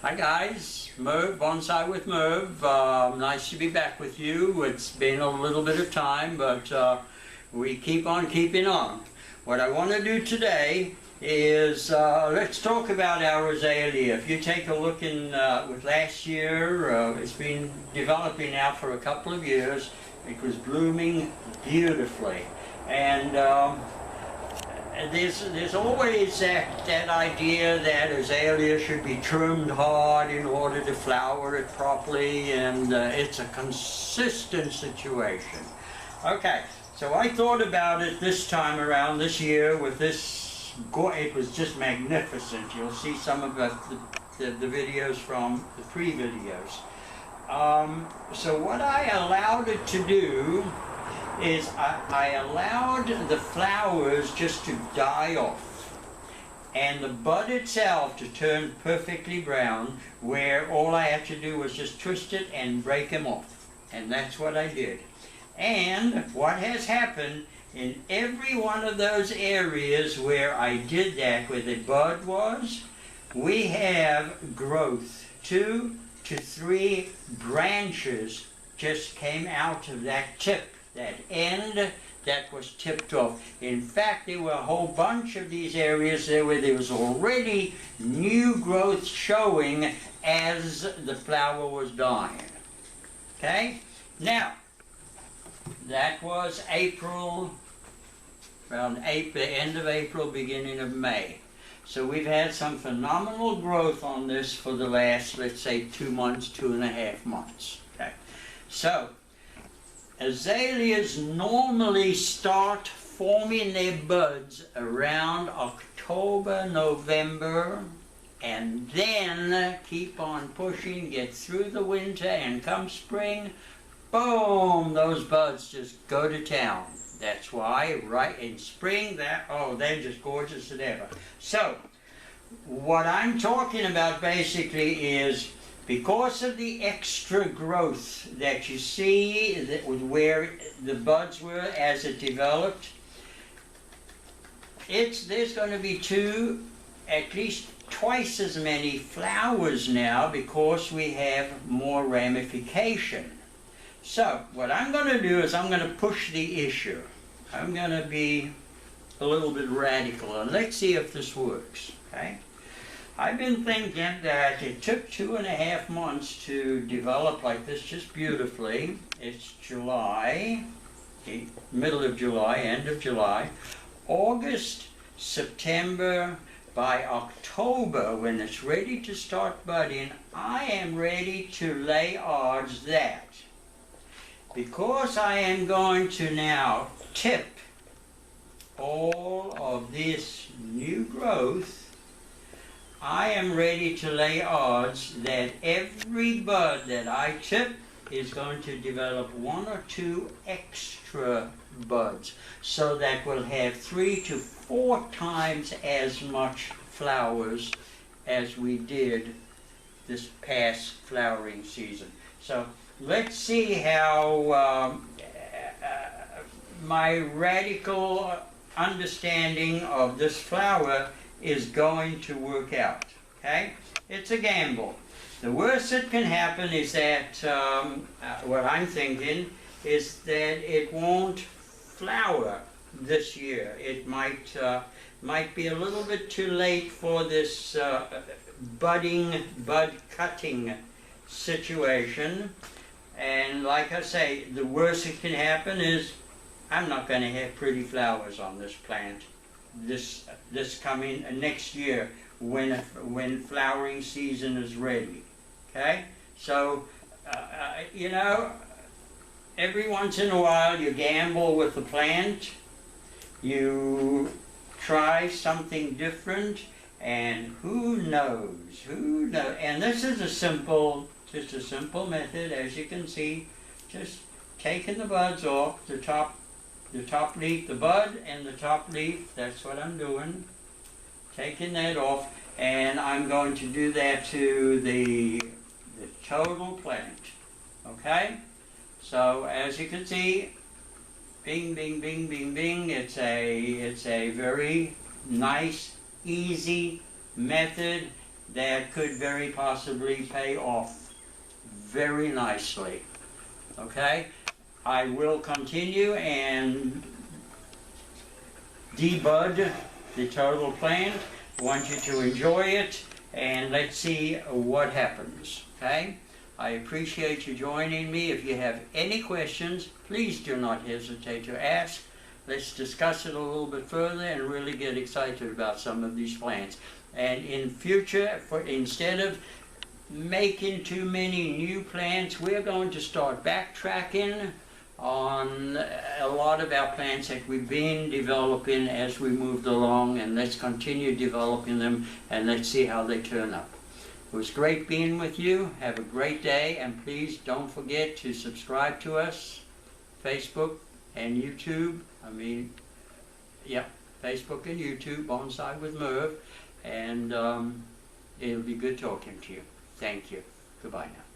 Hi guys, Merv, Bonsai with Merv. Nice to be back with you. It's been a little bit of time, but we keep on keeping on. What I want to do today is let's talk about our azalea. If you take a look in with last year, it's been developing now for a couple of years. It was blooming beautifully, and there's always that idea that azalea should be trimmed hard in order to flower it properly, and it's a consistent situation. Okay, so I thought about it this time around this year with this. It was just magnificent. You'll see some of the videos from the pre-videos. So what I allowed it to do is I allowed the flowers just to die off and the bud itself to turn perfectly brown, where all I had to do was just twist it and break them off. And that's what I did. And what has happened in every one of those areas where I did that, where the bud was, we have growth. 2 to 3 branches just came out of that tip. That end that was tipped off. In fact, there were a whole bunch of these areas there where there was already new growth showing as the flower was dying. Okay? Now, that was April, around the end of April, beginning of May. So we've had some phenomenal growth on this for the last, let's say, 2 months, 2.5 months. Okay? So, azaleas normally start forming their buds around October, November, and then keep on pushing, get through the winter, and come spring, boom, those buds just go to town. That's why right in spring, they're just gorgeous as ever. So, what I'm talking about basically is, because of the extra growth that you see where the buds were as it developed, there's going to be at least twice as many flowers now because we have more ramification. So what I'm going to do is I'm going to push the issue. I'm going to be a little bit radical, and let's see if this works. Okay? I've been thinking that it took 2.5 months to develop like this just beautifully. It's July, middle of July, end of July, August, September. By October, when it's ready to start budding, I am ready to lay odds that, because I am going to now tip all of this new growth, I am ready to lay odds that every bud that I tip is going to develop 1 or 2 extra buds, so that we'll have 3 to 4 times as much flowers as we did this past flowering season. So let's see how my radical understanding of this flower is going to work out. Okay? It's a gamble. The worst that can happen is that, what I'm thinking is that it won't flower this year. It might be a little bit too late for this bud cutting situation. And like I say, the worst that can happen is I'm not going to have pretty flowers on this plant this coming next year when flowering season is ready. Okay, so you know, every once in a while you gamble with the plant, you try something different, and who knows, and this is just a simple method, as you can see, just taking the buds off the top leaf, the bud and the top leaf. That's what I'm doing, taking that off, and I'm going to do that to the total plant. Okay, so as you can see, bing, bing, bing, bing, bing. It's a very nice, easy method that could very possibly pay off very nicely. Okay? I will continue and debud the total plant. I want you to enjoy it, and let's see what happens. Okay? I appreciate you joining me. If you have any questions, please do not hesitate to ask. Let's discuss it a little bit further and really get excited about some of these plants. And in future, instead of making too many new plants, we're going to start backtracking on a lot of our plants that we've been developing as we moved along, and let's continue developing them and let's see how they turn up. It was great being with you. Have a great day, and please don't forget to subscribe to us, Facebook and YouTube. Facebook and YouTube, Bonsai with Merv, and it'll be good talking to you. Thank you. Goodbye now.